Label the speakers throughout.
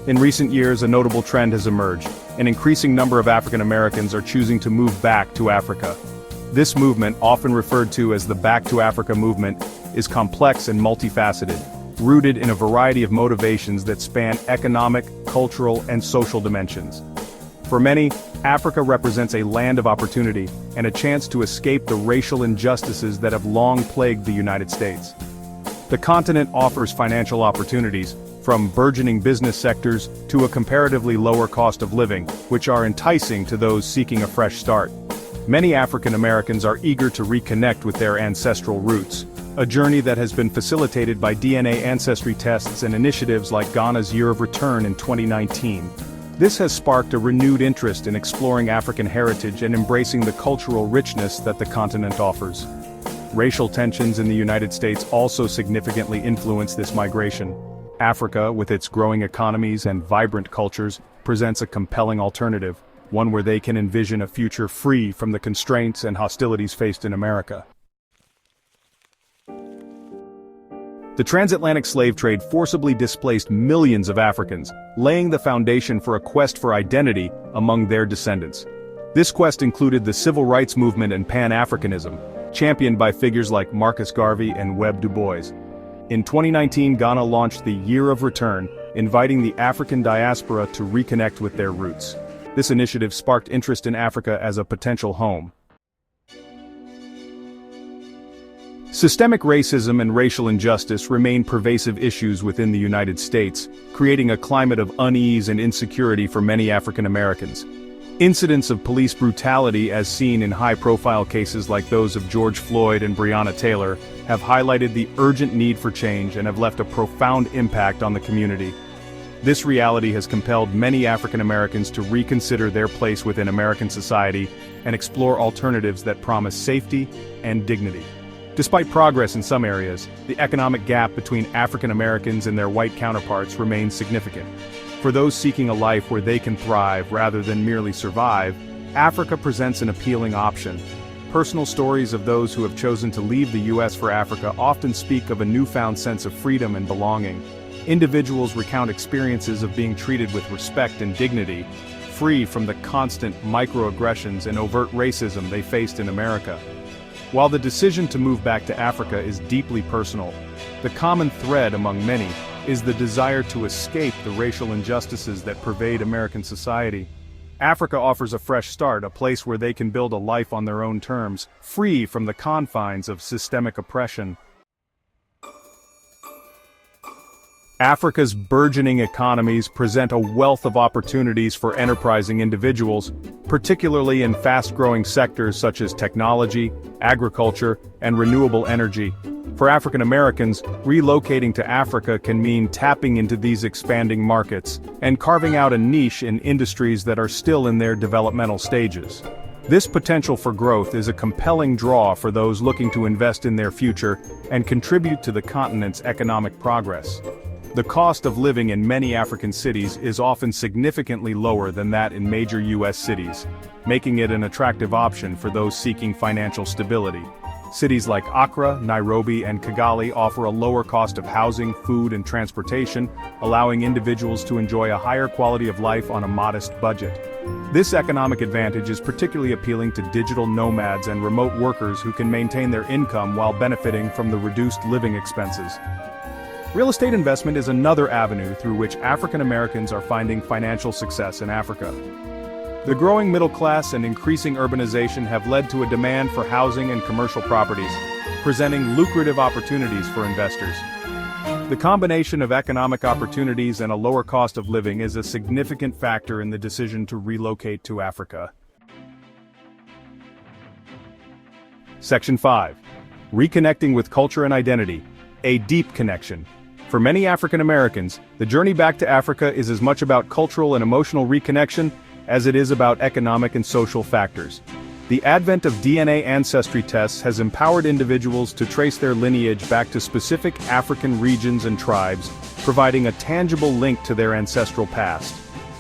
Speaker 1: In recent years, a notable trend has emerged. An increasing number of African Americans are choosing to move back to Africa. This movement, often referred to as the Back to Africa movement, is complex and multifaceted, rooted in a variety of motivations that span economic, cultural, and social dimensions. For many, Africa represents a land of opportunity and a chance to escape the racial injustices that have long plagued the United States. The continent offers financial opportunities, from burgeoning business sectors to a comparatively lower cost of living, which are enticing to those seeking a fresh start. Many African Americans are eager to reconnect with their ancestral roots, a journey that has been facilitated by DNA ancestry tests and initiatives like Ghana's Year of Return in 2019. This has sparked a renewed interest in exploring African heritage and embracing the cultural richness that the continent offers. Racial tensions in the United States also significantly influence this migration. Africa, with its growing economies and vibrant cultures, presents a compelling alternative, one where they can envision a future free from the constraints and hostilities faced in America. The transatlantic slave trade forcibly displaced millions of Africans, laying the foundation for a quest for identity among their descendants. This quest included the civil rights movement and Pan-Africanism, championed by figures like Marcus Garvey and Webb Du Bois. In 2019, Ghana launched the Year of Return, inviting the African diaspora to reconnect with their roots. This initiative sparked interest in Africa as a potential home. Systemic racism and racial injustice remain pervasive issues within the United States, creating a climate of unease and insecurity for many African Americans. Incidents of police brutality, as seen in high-profile cases like those of George Floyd and Breonna Taylor, have highlighted the urgent need for change and have left a profound impact on the community. This reality has compelled many African Americans to reconsider their place within American society and explore alternatives that promise safety and dignity. Despite progress in some areas, the economic gap between African Americans and their white counterparts remains significant. For those seeking a life where they can thrive rather than merely survive, Africa presents an appealing option. Personal stories of those who have chosen to leave the U.S. for Africa often speak of a newfound sense of freedom and belonging. Individuals recount experiences of being treated with respect and dignity, free from the constant microaggressions and overt racism they faced in America. While the decision to move back to Africa is deeply personal, the common thread among many is the desire to escape the racial injustices that pervade American society. Africa offers a fresh start, a place where they can build a life on their own terms, free from the confines of systemic oppression. Africa's burgeoning economies present a wealth of opportunities for enterprising individuals, particularly in fast-growing sectors such as technology, agriculture, and renewable energy. For African Americans, relocating to Africa can mean tapping into these expanding markets and carving out a niche in industries that are still in their developmental stages. This potential for growth is a compelling draw for those looking to invest in their future and contribute to the continent's economic progress. The cost of living in many African cities is often significantly lower than that in major U.S. cities, making it an attractive option for those seeking financial stability. Cities like Accra, Nairobi, and Kigali offer a lower cost of housing, food, and transportation, allowing individuals to enjoy a higher quality of life on a modest budget. This economic advantage is particularly appealing to digital nomads and remote workers who can maintain their income while benefiting from the reduced living expenses. Real estate investment is another avenue through which African Americans are finding financial success in Africa. The growing middle class and increasing urbanization have led to a demand for housing and commercial properties, presenting lucrative opportunities for investors. The combination of economic opportunities and a lower cost of living is a significant factor in the decision to relocate to Africa. Section 5. Reconnecting with culture and identity, a deep connection. For many African Americans, the journey back to Africa is as much about cultural and emotional reconnection as it is about economic and social factors. The advent of DNA ancestry tests has empowered individuals to trace their lineage back to specific African regions and tribes, providing a tangible link to their ancestral past.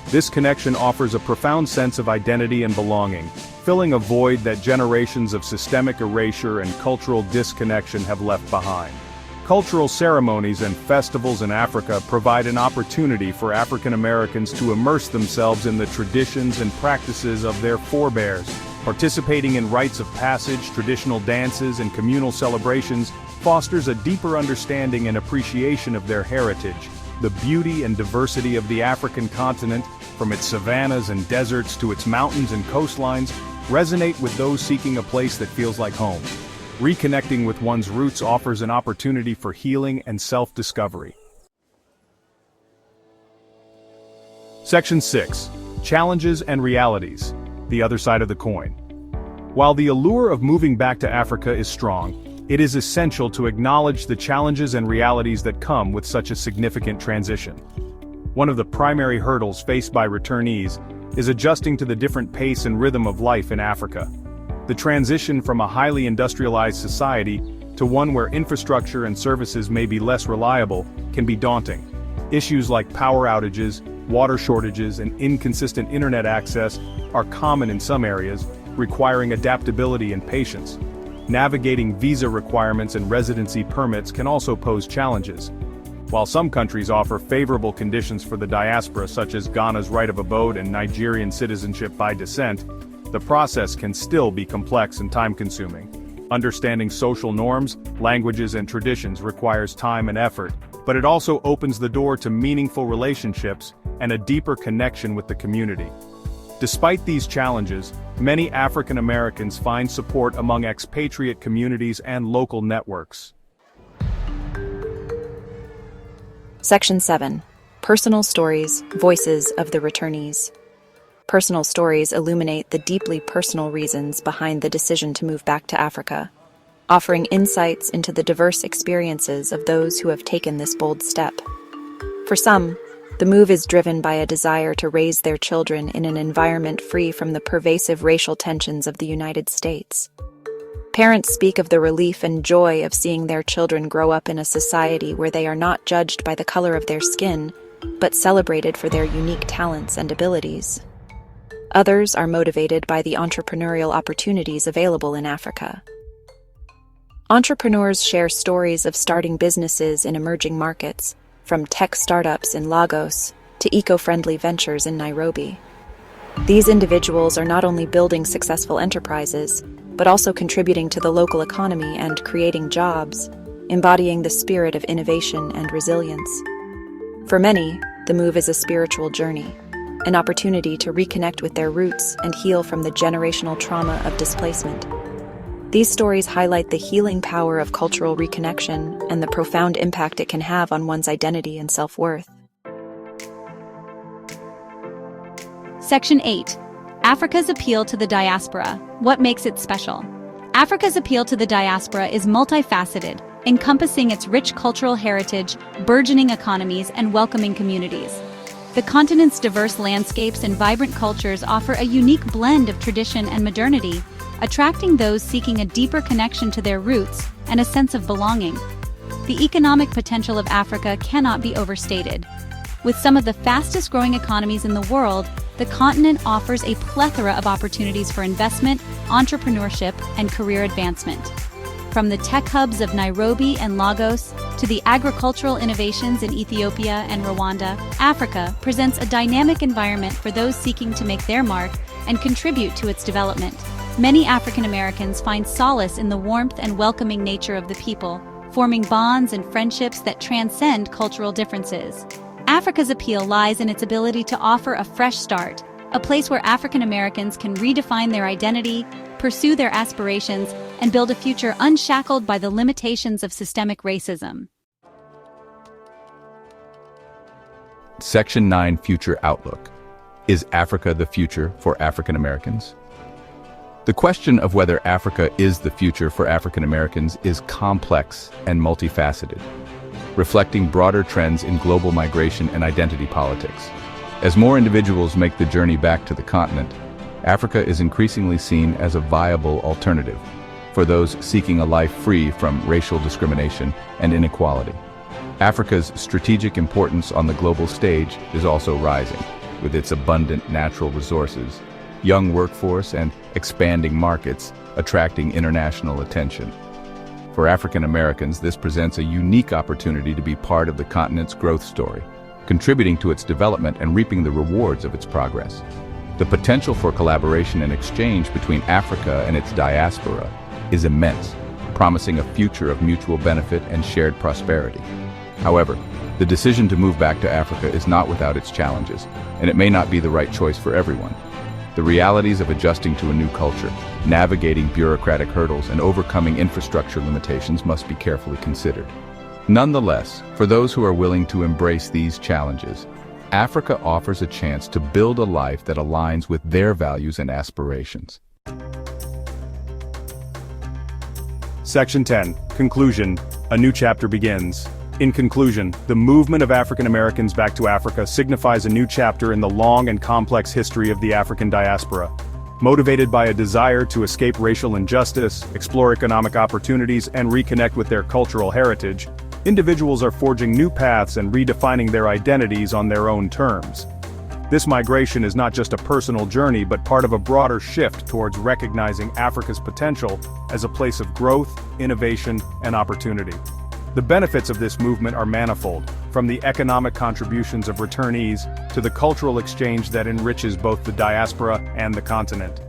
Speaker 1: This connection offers a profound sense of identity and belonging, filling a void that generations of systemic erasure and cultural disconnection have left behind. Cultural ceremonies and festivals in Africa provide an opportunity for African Americans to immerse themselves in the traditions and practices of their forebears. Participating in rites of passage, traditional dances, and communal celebrations fosters a deeper understanding and appreciation of their heritage. The beauty and diversity of the African continent, from its savannas and deserts to its mountains and coastlines, resonate with those seeking a place that feels like home. Reconnecting with one's roots offers an opportunity for healing and self-discovery. Section 6. Challenges and Realities. The Other Side of the Coin. While the allure of moving back to Africa is strong, it is essential to acknowledge the challenges and realities that come with such a significant transition. One of the primary hurdles faced by returnees is adjusting to the different pace and rhythm of life in Africa. The transition from a highly industrialized society to one where infrastructure and services may be less reliable can be daunting. Issues like power outages, water shortages, and inconsistent internet access are common in some areas, requiring adaptability and patience. Navigating visa requirements and residency permits can also pose challenges. While some countries offer favorable conditions for the diaspora, such as Ghana's right of abode and Nigerian citizenship by descent, the process can still be complex and time-consuming. Understanding social norms, languages, and traditions requires time and effort, but it also opens the door to meaningful relationships and a deeper connection with the community. Despite these challenges, many African Americans find support among expatriate communities and local networks.
Speaker 2: Section 7. Personal Stories, Voices of the Returnees. Personal stories illuminate the deeply personal reasons behind the decision to move back to Africa, offering insights into the diverse experiences of those who have taken this bold step. For some, the move is driven by a desire to raise their children in an environment free from the pervasive racial tensions of the United States. Parents speak of the relief and joy of seeing their children grow up in a society where they are not judged by the color of their skin, but celebrated for their unique talents and abilities. Others are motivated by the entrepreneurial opportunities available in Africa. Entrepreneurs share stories of starting businesses in emerging markets, from tech startups in Lagos to eco-friendly ventures in Nairobi. These individuals are not only building successful enterprises, but also contributing to the local economy and creating jobs, embodying the spirit of innovation and resilience. For many, the move is a spiritual journey, an opportunity to reconnect with their roots and heal from the generational trauma of displacement. These stories highlight the healing power of cultural reconnection and the profound impact it can have on one's identity and self-worth.
Speaker 3: Section 8. Africa's Appeal to the Diaspora. What makes it special? Africa's appeal to the diaspora is multifaceted, encompassing its rich cultural heritage, burgeoning economies, and welcoming communities. The continent's diverse landscapes and vibrant cultures offer a unique blend of tradition and modernity, attracting those seeking a deeper connection to their roots and a sense of belonging. The economic potential of Africa cannot be overstated. With some of the fastest-growing economies in the world, the continent offers a plethora of opportunities for investment, entrepreneurship, and career advancement. From the tech hubs of Nairobi and Lagos to the agricultural innovations in Ethiopia and Rwanda, Africa presents a dynamic environment for those seeking to make their mark and contribute to its development. Many African Americans find solace in the warmth and welcoming nature of the people, forming bonds and friendships that transcend cultural differences. Africa's appeal lies in its ability to offer a fresh start, a place where African Americans can redefine their identity, pursue their aspirations, and build a future unshackled by the limitations of systemic racism.
Speaker 4: Section 9 Future Outlook. Is Africa the future for African Americans? The question of whether Africa is the future for African Americans is complex and multifaceted, reflecting broader trends in global migration and identity politics. As more individuals make the journey back to the continent, Africa is increasingly seen as a viable alternative for those seeking a life free from racial discrimination and inequality. Africa's strategic importance on the global stage is also rising, with its abundant natural resources, young workforce, and expanding markets attracting international attention. For African Americans, this presents a unique opportunity to be part of the continent's growth story, contributing to its development and reaping the rewards of its progress. The potential for collaboration and exchange between Africa and its diaspora is immense, promising a future of mutual benefit and shared prosperity. However, the decision to move back to Africa is not without its challenges, and it may not be the right choice for everyone. The realities of adjusting to a new culture, navigating bureaucratic hurdles, and overcoming infrastructure limitations must be carefully considered. Nonetheless, for those who are willing to embrace these challenges, Africa offers a chance to build a life that aligns with their values and aspirations.
Speaker 1: Section 10. Conclusion. A new chapter begins. In conclusion, the movement of African Americans back to Africa signifies a new chapter in the long and complex history of the African diaspora. Motivated by a desire to escape racial injustice, explore economic opportunities, and reconnect with their cultural heritage, individuals are forging new paths and redefining their identities on their own terms. This migration is not just a personal journey but part of a broader shift towards recognizing Africa's potential as a place of growth, innovation, and opportunity. The benefits of this movement are manifold, from the economic contributions of returnees to the cultural exchange that enriches both the diaspora and the continent.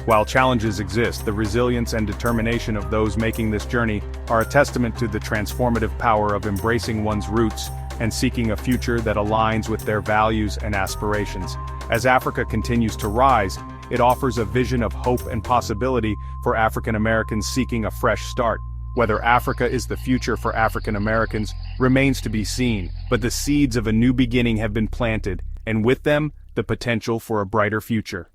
Speaker 1: While challenges exist, the resilience and determination of those making this journey are a testament to the transformative power of embracing one's roots and seeking a future that aligns with their values and aspirations. As Africa continues to rise, it offers a vision of hope and possibility for African Americans seeking a fresh start. Whether Africa is the future for African Americans remains to be seen, but the seeds of a new beginning have been planted, and with them, the potential for a brighter future.